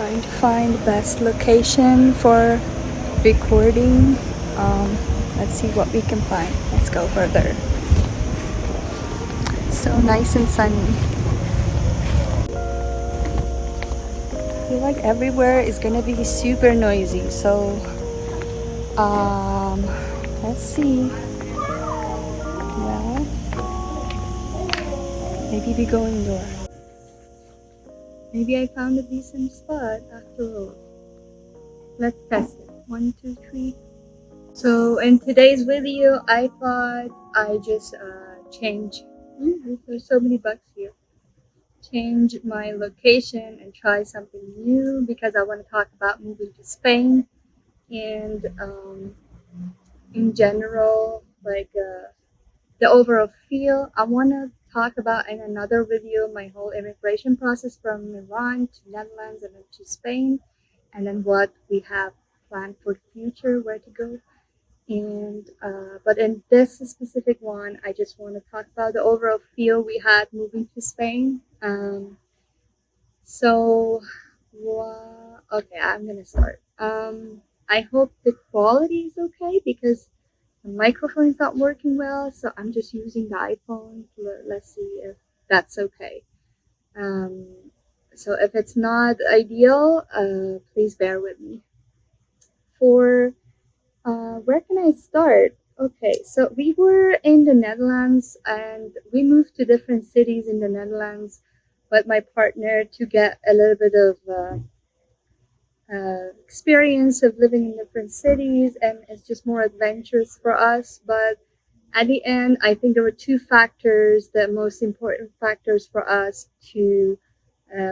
trying to find the best location for recording. Let's see what we can find. Let's go further. So nice and sunny. I feel like everywhere is gonna be super noisy, so let's see. Well, maybe we go indoor. Maybe I found a decent spot after all. Let's test it. 1, 2, 3. So in today's video, I thought I just change. There's so many bugs here. Change my location and try something new because I want to talk about moving to Spain and in general, like the overall feel. I want to talk about in another video my whole immigration process from Iran to Netherlands and then to Spain, and then what we have planned for the future, where to go. And but in this specific one, I just want to talk about the overall feel we had moving to Spain. So, okay, I'm gonna start. I hope the quality is okay because the microphone is not working well, so I'm just using the iPhone. Let's see if that's okay. Um, so if it's not ideal, please bear with me. For where can I start? Okay, so we were in the Netherlands and we moved to different cities in the Netherlands, but my partner, to get a little bit of experience of living in different cities, and it's just more adventurous for us. But at the end, I think there were two factors, the most important factors for us to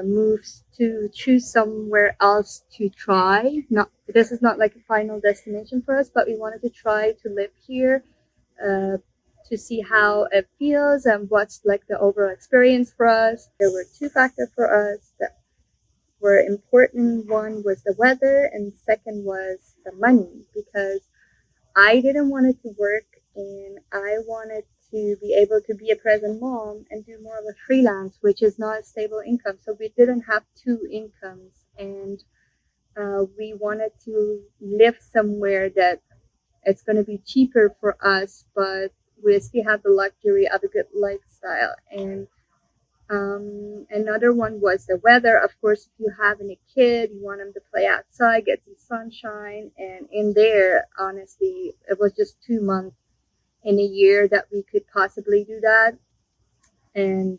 move to choose somewhere else to try. Not this is not like a final destination for us, but we wanted to try to live here uh, to see how it feels and what's like the overall experience for us. There were two factors for us that were important. One was the weather, and second was the money, because I didn't want it to work and I wanted to be able to be a present mom and do more of a freelance, which is not a stable income. So we didn't have two incomes, and we wanted to live somewhere that it's going to be cheaper for us, but we still have the luxury of a good lifestyle. And another one was the weather. Of course, if you have a kid, you want them to play outside, get some sunshine. And in there, honestly, it was just 2 months in a year that we could possibly do that. And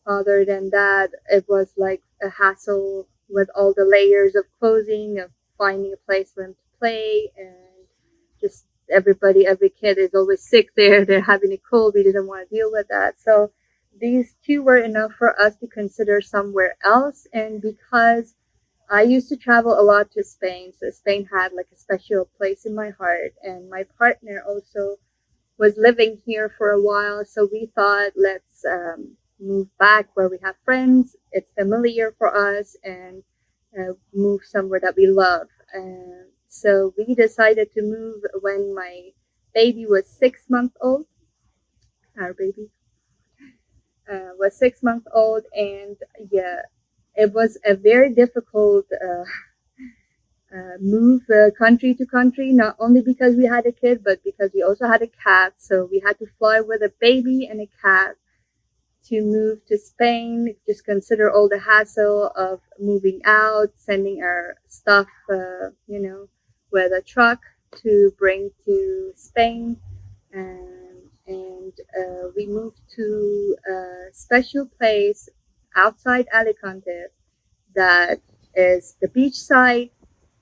other than that, it was like a hassle with all the layers of clothing, of finding a place for them to play, and just every kid is always sick there. They're having a cold. We didn't want to deal with that. So these two were enough for us to consider somewhere else. And because I used to travel a lot to Spain, so Spain had like a special place in my heart. And my partner also was living here for a while, so we thought, let's move back where we have friends. It's familiar for us, and move somewhere that we love. And so we decided to move when my baby was 6 months old. Our baby was 6 months old, and yeah, it was a very difficult move country to country, not only because we had a kid, but because we also had a cat. So we had to fly with a baby and a cat to move to Spain. Just consider all the hassle of moving out, sending our stuff, with a truck to bring to Spain. And we moved to a special place outside Alicante that is the beach side,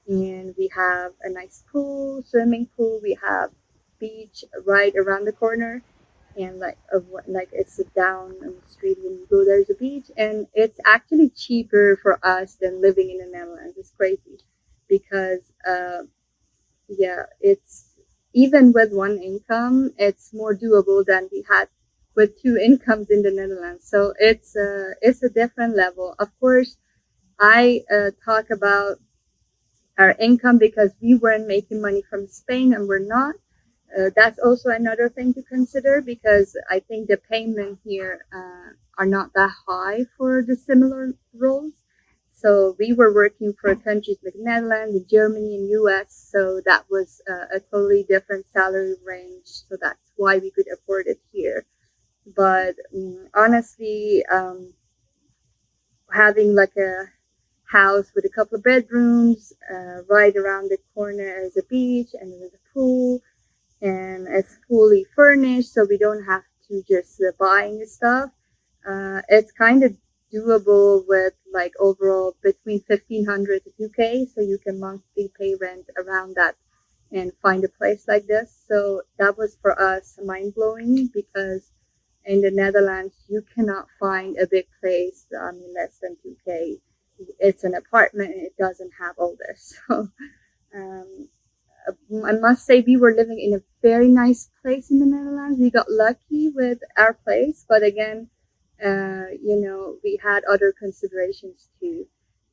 and we have a nice pool, swimming pool. We have beach right around the corner, and like it's down on the street when you go. There's a beach, and it's actually cheaper for us than living in the Netherlands. It's crazy because it's even with one income, it's more doable than we had with two incomes in the Netherlands. So it's a different level. Of course, I talk about our income because we weren't making money from Spain, and we're not. That's also another thing to consider, because I think the payment here are not that high for the similar roles. So we were working for countries like Netherlands, Germany, and US. So that was a totally different salary range. So that's why we could afford it here. But honestly, having like a house with a couple of bedrooms, right around the corner is a beach and there's a pool, and it's fully furnished, so we don't have to just buying stuff. It's kind of doable with like overall between 1,500 to 2K, so you can monthly pay rent around that and find a place like this. So that was for us mind blowing because in the Netherlands you cannot find a big place. I mean, less than 2K. It's an apartment and it doesn't have all this. So um, I must say we were living in a very nice place in the Netherlands. We got lucky with our place, but again, we had other considerations too.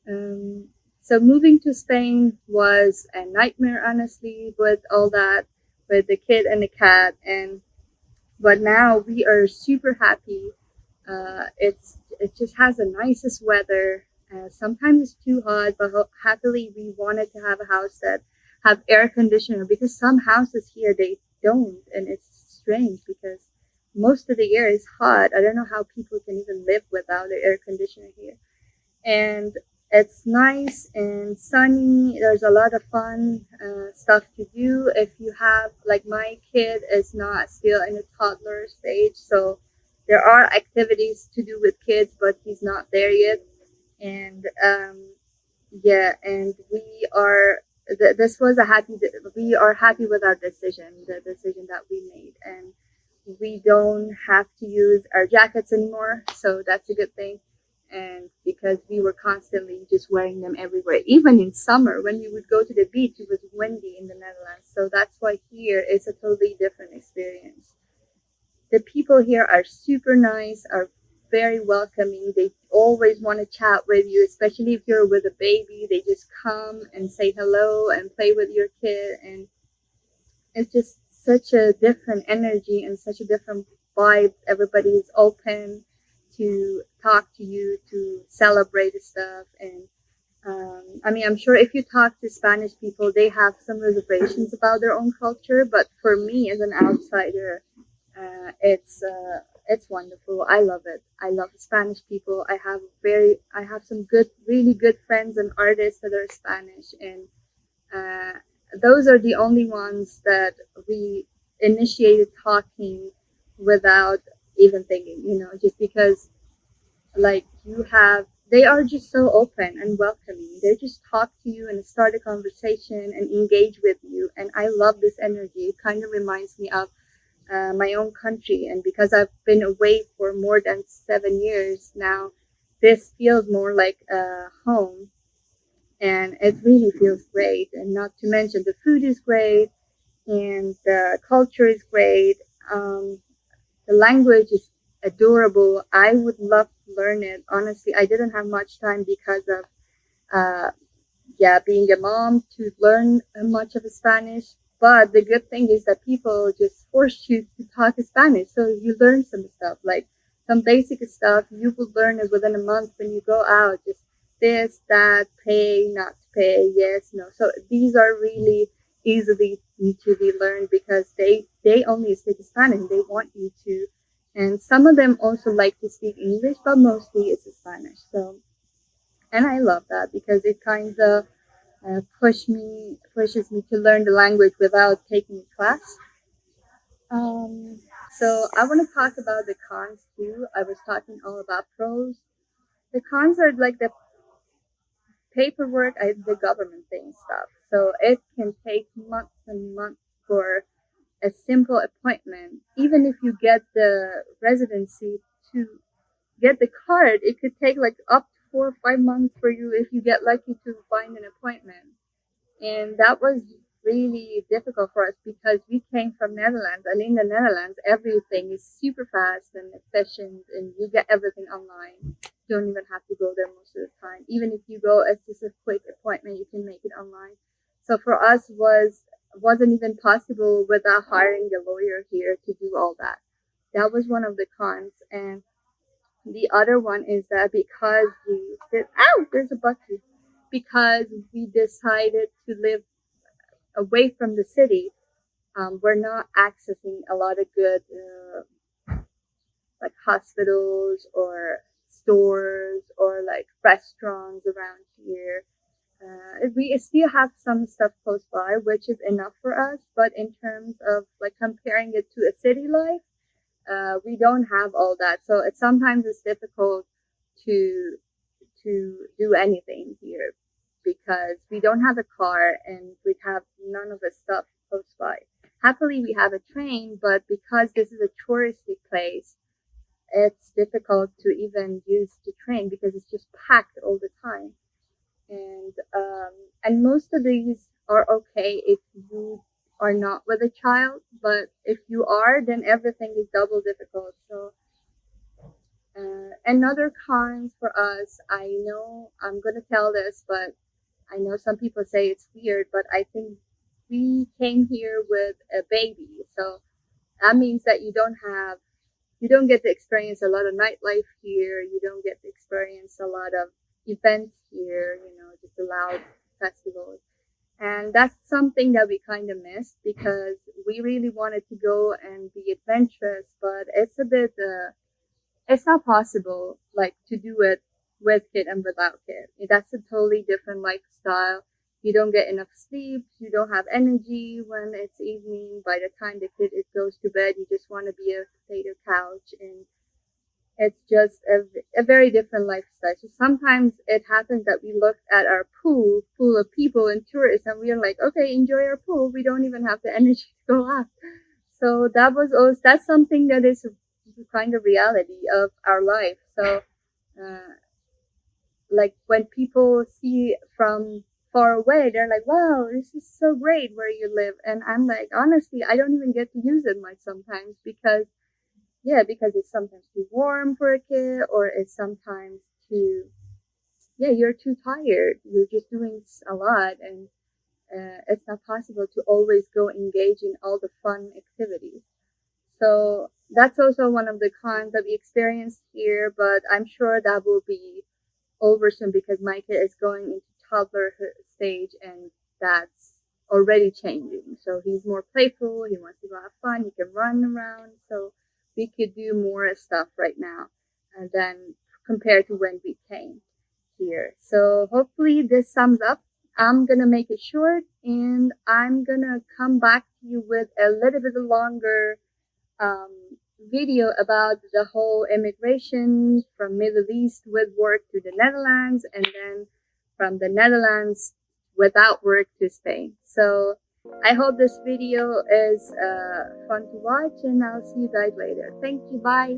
Um, so moving to Spain was a nightmare, honestly, with all that, with the kid and the cat, and but now we are super happy. It just has the nicest weather. Sometimes it's too hot, but happily we wanted to have a house that have air conditioner because some houses here they don't, and it's strange because most of the year is hot. I don't know how people can even live without the air conditioner here, and it's nice and sunny. There's a lot of fun stuff to do. If you have, like, my kid is not still in a toddler stage, so there are activities to do with kids, but he's not there yet. And yeah, and we are. This was a happy. We are happy with our decision, the decision that we made, and we don't have to use our jackets anymore, so that's a good thing. And because we were constantly just wearing them everywhere, even in summer when we would go to the beach, it was windy in the Netherlands. So that's why here is a totally different experience. The people here are super nice, are very welcoming. They always want to chat with you, especially if you're with a baby. They just come and say hello and play with your kid, and it's just such a different energy and such a different vibe. Everybody is open to talk to you, to celebrate stuff. And I mean, I'm sure if you talk to Spanish people, they have some reservations about their own culture. But for me, as an outsider, it's wonderful. I love it. I love Spanish people. I have some good, really good friends and artists that are Spanish, and uh, those are the only ones that we initiated talking without even thinking, just because, like, they are just so open and welcoming. They just talk to you and start a conversation and engage with you. And I love this energy. It kind of reminds me of my own country. And because I've been away for more than 7 years now, this feels more like home, and it really feels great. And not to mention the food is great and the culture is great. The language is adorable. I would love to learn it. Honestly, I didn't have much time because of uh, yeah, being a mom to learn much of Spanish. But the good thing is that people just force you to talk Spanish, so you learn some stuff, like some basic stuff. You will learn it within a month when you go out. Just this, that, pay, not to pay, yes, no. So these are really easily to be learned because they only speak Spanish. They want you to, and some of them also like to speak English, but mostly it's Spanish. So, and I love that because it kind of pushes me to learn the language without taking a class. Um, so I want to talk about the cons too. I was talking all about pros. The cons are like the paperwork, the government thing stuff. So it can take months and months for a simple appointment. Even if you get the residency to get the card, it could take like up to 4 or 5 months for you if you get lucky to find an appointment. And that was really difficult for us because we came from Netherlands, and in the Netherlands everything is super fast and efficient, and you get everything online. You don't even have to go there most of the time. Even if you go as just a quick appointment, you can make it online. So for us wasn't even possible without hiring a lawyer here to do all that. That was one of the cons. And The other one is that because we did, there's a bucky. Because we decided to live away from the city, we're not accessing a lot of good like hospitals or stores or like restaurants around here. We still have some stuff close by, which is enough for us. But in terms of like comparing it to a city life, we don't have all that. So it's sometimes it's difficult to do anything here because we don't have a car and we have none of the stuff close by. Happily, we have a train, but because this is a touristy place, it's difficult to even use the train because it's just packed all the time. And most of these are okay if you are not with a child, but if you are, then everything is double difficult. So another cons for us, I know I'm gonna tell this, but I know some people say it's weird, but I think we came here with a baby, so that means that you don't get to experience a lot of nightlife here. You don't get to experience a lot of events here. You know, just the loud festivals, and that's something that we kind of missed because we really wanted to go and be adventurous, but it's a bit it's not possible like to do it with kid and without kid. That's a totally different lifestyle. You don't get enough sleep. You don't have energy when it's evening. By the time the kid it goes to bed, you just want to be a potato couch, and it's just a very different lifestyle. So sometimes it happens that we look at our pool full of people and tourists, and we're like, okay, enjoy our pool. We don't even have the energy to go out. So that was also that's something that is kind of reality of our life. So, uh, like when people see from far away, they're like, "Wow, this is so great where you live," and I'm like, honestly, I don't even get to use it much sometimes because, yeah, because it's sometimes too warm for a kid, or it's sometimes too, yeah, you're too tired. You're just doing a lot, and it's not possible to always go engage in all the fun activities. So that's also one of the cons that we experienced here, but I'm sure that will be over soon because my kid is going into toddler stage and that's already changing. So he's more playful, he wants to go have fun, he can run around. So we could do more stuff right now than compared to when we came here. So hopefully this sums up. I'm gonna make it short and I'm gonna come back to you with a little bit longer um, video about the whole immigration from Middle East with work to the Netherlands, and then from the Netherlands without work to Spain. So I hope this video is fun to watch, and I'll see you guys later. Thank you. Bye.